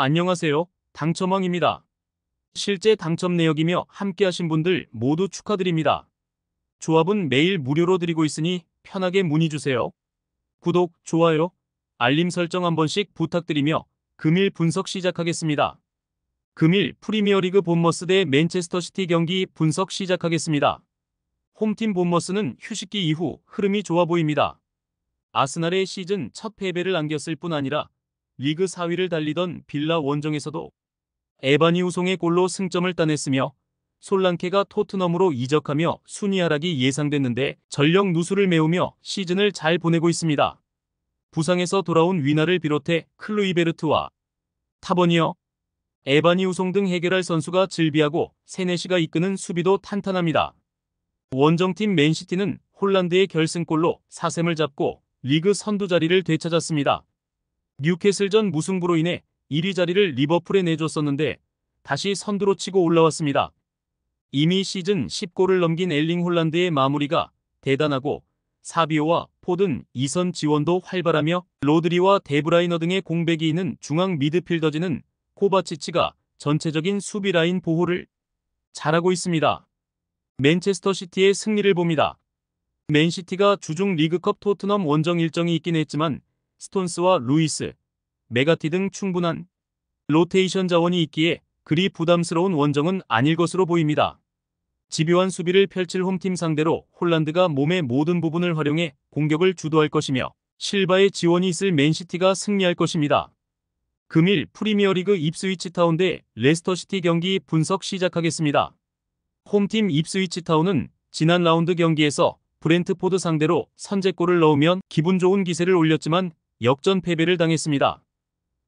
안녕하세요. 당첨왕입니다. 실제 당첨 내역이며 함께하신 분들 모두 축하드립니다. 조합은 매일 무료로 드리고 있으니 편하게 문의주세요. 구독, 좋아요, 알림 설정 한 번씩 부탁드리며 금일 분석 시작하겠습니다. 금일 프리미어리그 본머스 대 맨체스터 시티 경기 분석 시작하겠습니다. 홈팀 본머스는 휴식기 이후 흐름이 좋아 보입니다. 아스날의 시즌 첫 패배를 안겼을 뿐 아니라 리그 4위를 달리던 빌라 원정에서도 에바니 우송의 골로 승점을 따냈으며 솔랑케가 토트넘으로 이적하며 순위 하락이 예상됐는데 전력 누수를 메우며 시즌을 잘 보내고 있습니다. 부상에서 돌아온 위나를 비롯해 클루이베르트와 타버니어, 에바니 우송 등 해결할 선수가 즐비하고 세네시가 이끄는 수비도 탄탄합니다. 원정팀 맨시티는 홀란드의 결승골로 4셈을 잡고 리그 선두 자리를 되찾았습니다. 뉴캐슬전 무승부로 인해 1위 자리를 리버풀에 내줬었는데 다시 선두로 치고 올라왔습니다. 이미 시즌 10골을 넘긴 엘링 홀란드의 마무리가 대단하고 사비오와 포든, 이선 지원도 활발하며 로드리와 데브라이너 등의 공백이 있는 중앙 미드필더진은 코바치치가 전체적인 수비 라인 보호를 잘하고 있습니다. 맨체스터 시티의 승리를 봅니다. 맨시티가 주중 리그컵 토트넘 원정 일정이 있긴 했지만 스톤스와 루이스, 메가티 등 충분한 로테이션 자원이 있기에 그리 부담스러운 원정은 아닐 것으로 보입니다. 집요한 수비를 펼칠 홈팀 상대로 홀란드가 몸의 모든 부분을 활용해 공격을 주도할 것이며 실바의 지원이 있을 맨시티가 승리할 것입니다. 금일 프리미어리그 입스위치 타운 대 레스터시티 경기 분석 시작하겠습니다. 홈팀 입스위치 타운은 지난 라운드 경기에서 브렌트포드 상대로 선제골을 넣으면 기분 좋은 기세를 올렸지만 역전 패배를 당했습니다.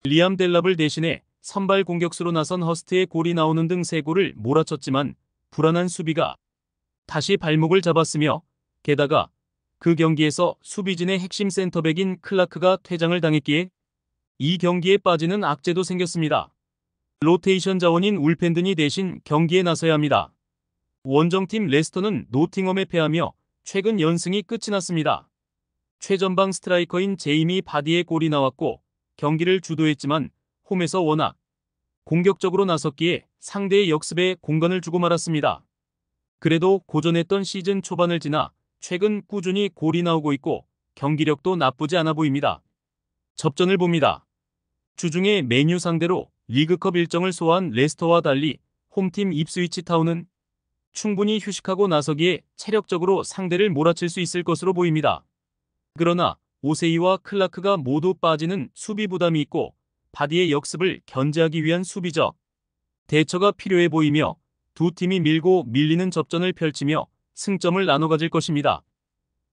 리암 델랍을 대신해 선발 공격수로 나선 허스트의 골이 나오는 등 3골을 몰아쳤지만 불안한 수비가 다시 발목을 잡았으며 게다가 그 경기에서 수비진의 핵심 센터백인 클라크가 퇴장을 당했기에 이 경기에 빠지는 악재도 생겼습니다. 로테이션 자원인 울펜든이 대신 경기에 나서야 합니다. 원정팀 레스터는 노팅엄에 패하며 최근 연승이 끝이 났습니다. 최전방 스트라이커인 제이미 바디의 골이 나왔고 경기를 주도했지만 홈에서 워낙 공격적으로 나섰기에 상대의 역습에 공간을 주고 말았습니다. 그래도 고전했던 시즌 초반을 지나 최근 꾸준히 골이 나오고 있고 경기력도 나쁘지 않아 보입니다. 접전을 봅니다. 주중에 메뉴 상대로 리그컵 일정을 소화한 레스터와 달리 홈팀 입스위치 타운은 충분히 휴식하고 나서기에 체력적으로 상대를 몰아칠 수 있을 것으로 보입니다. 그러나 오세이와 클라크가 모두 빠지는 수비 부담이 있고 바디의 역습을 견제하기 위한 수비적 대처가 필요해 보이며 두 팀이 밀고 밀리는 접전을 펼치며 승점을 나눠 가질 것입니다.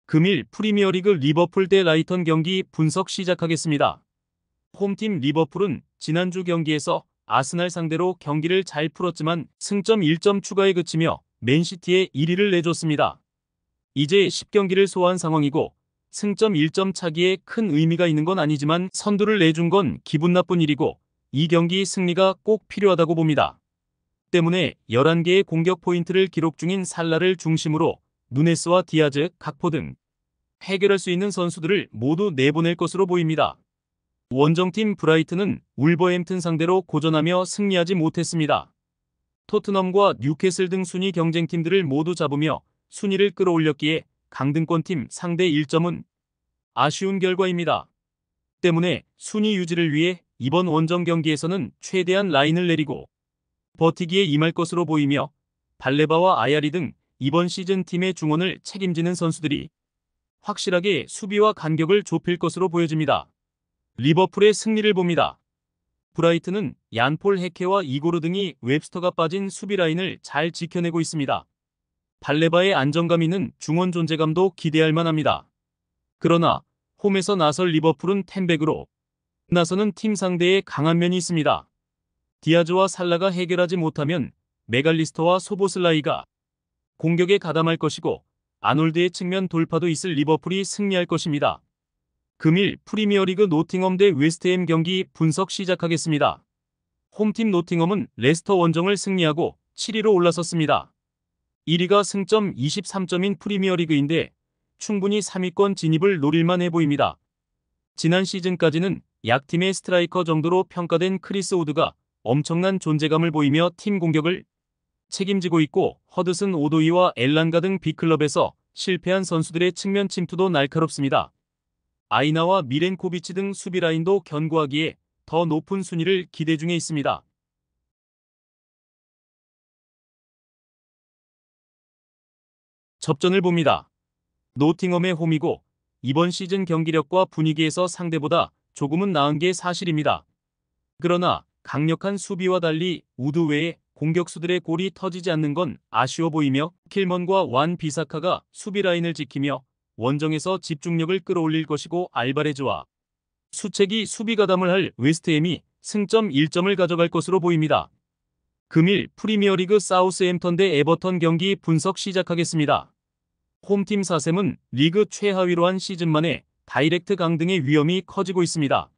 금일 프리미어리그 리버풀 대 라이턴 경기 분석 시작하겠습니다. 홈팀 리버풀은 지난주 경기에서 아스날 상대로 경기를 잘 풀었지만 승점 1점 추가에 그치며 맨시티에 1위를 내줬습니다. 이제 10경기를 소화한 상황이고 승점 1점 차기에 큰 의미가 있는 건 아니지만 선두를 내준 건 기분 나쁜 일이고 이 경기 승리가 꼭 필요하다고 봅니다. 때문에 11개의 공격 포인트를 기록 중인 살라를 중심으로 누네스와 디아즈, 각포 등 해결할 수 있는 선수들을 모두 내보낼 것으로 보입니다. 원정팀 브라이튼은 울버햄튼 상대로 고전하며 승리하지 못했습니다. 토트넘과 뉴캐슬 등 순위 경쟁팀들을 모두 잡으며 순위를 끌어올렸기에 강등권팀 상대 1점은 아쉬운 결과입니다. 때문에 순위 유지를 위해 이번 원정 경기에서는 최대한 라인을 내리고 버티기에 임할 것으로 보이며 발레바와 아야리 등 이번 시즌 팀의 중원을 책임지는 선수들이 확실하게 수비와 간격을 좁힐 것으로 보여집니다. 리버풀의 승리를 봅니다. 브라이튼은 얀폴 헤케와 이고르 등이 웹스터가 빠진 수비 라인을 잘 지켜내고 있습니다. 발레바의 안정감 있는 중원 존재감도 기대할 만합니다. 그러나 홈에서 나설 리버풀은 텐백으로 나서는 팀 상대에 강한 면이 있습니다. 디아즈와 살라가 해결하지 못하면 메갈리스터와 소보슬라이가 공격에 가담할 것이고 아놀드의 측면 돌파도 있을 리버풀이 승리할 것입니다. 금일 프리미어리그 노팅엄 대 웨스트햄 경기 분석 시작하겠습니다. 홈팀 노팅엄은 레스터 원정을 승리하고 7위로 올라섰습니다. 1위가 승점 23점인 프리미어리그인데 충분히 3위권 진입을 노릴만 해 보입니다. 지난 시즌까지는 약팀의 스트라이커 정도로 평가된 크리스 우드가 엄청난 존재감을 보이며 팀 공격을 책임지고 있고, 허드슨 오도이와 엘란가 등 B클럽에서 실패한 선수들의 측면 침투도 날카롭습니다. 아이나와 미렌코비치 등 수비 라인도 견고하기에 더 높은 순위를 기대 중에 있습니다. 접전을 봅니다. 노팅엄의 홈이고 이번 시즌 경기력과 분위기에서 상대보다 조금은 나은 게 사실입니다. 그러나 강력한 수비와 달리 우드 외에 공격수들의 골이 터지지 않는 건 아쉬워 보이며, 킬먼과 완 비사카가 수비 라인을 지키며 원정에서 집중력을 끌어올릴 것이고, 알바레즈와 수책이 수비 가담을 할 웨스트햄이 승점 1점을 가져갈 것으로 보입니다. 금일 프리미어리그 사우스햄턴 대 에버턴 경기 분석 시작하겠습니다. 홈팀 사셈은 리그 최하위로 한 시즌 만에 다이렉트 강등의 위험이 커지고 있습니다.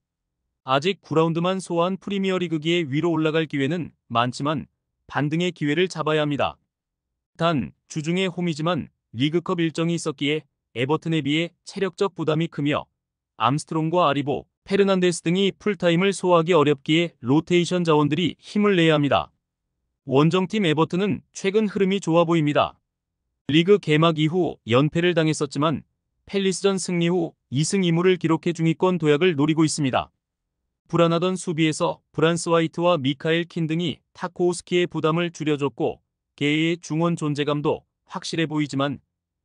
아직 9라운드만 소화한 프리미어리그기에 위로 올라갈 기회는 많지만 반등의 기회를 잡아야 합니다. 단 주중에 홈이지만 리그컵 일정이 있었기에 에버튼에 비해 체력적 부담이 크며, 암스트롱과 아리보, 페르난데스 등이 풀타임을 소화하기 어렵기에 로테이션 자원들이 힘을 내야 합니다. 원정팀 에버튼은 최근 흐름이 좋아 보입니다. 리그 개막 이후 연패를 당했었지만 팰리스전 승리 후 2승 2무를 기록해 중위권 도약을 노리고 있습니다. 불안하던 수비에서 브란스 화이트와 미카엘 킨 등이 타코우스키의 부담을 줄여줬고, 게이의 중원 존재감도 확실해 보이지만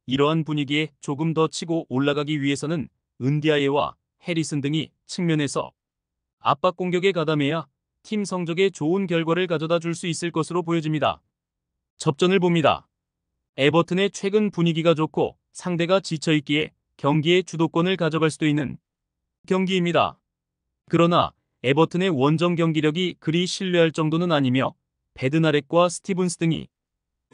이러한 분위기에 조금 더 치고 올라가기 위해서는 은디아예와 해리슨 등이 측면에서 압박 공격에 가담해야 팀 성적에 좋은 결과를 가져다 줄 수 있을 것으로 보여집니다. 접전을 봅니다. 에버튼의 최근 분위기가 좋고 상대가 지쳐있기에 경기의 주도권을 가져갈 수도 있는 경기입니다. 그러나 에버튼의 원정 경기력이 그리 신뢰할 정도는 아니며, 베드나렉과 스티븐스 등이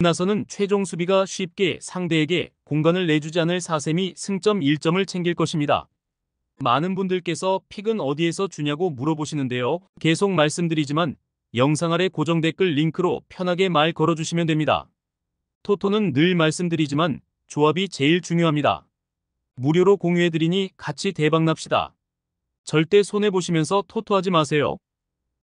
나서는 최종 수비가 쉽게 상대에게 공간을 내주지 않을 사셈이 승점 1점을 챙길 것입니다. 많은 분들께서 픽은 어디에서 주냐고 물어보시는데요. 계속 말씀드리지만 영상 아래 고정 댓글 링크로 편하게 말 걸어주시면 됩니다. 토토는 늘 말씀드리지만 조합이 제일 중요합니다. 무료로 공유해드리니 같이 대박납시다. 절대 손해보시면서 토토하지 마세요.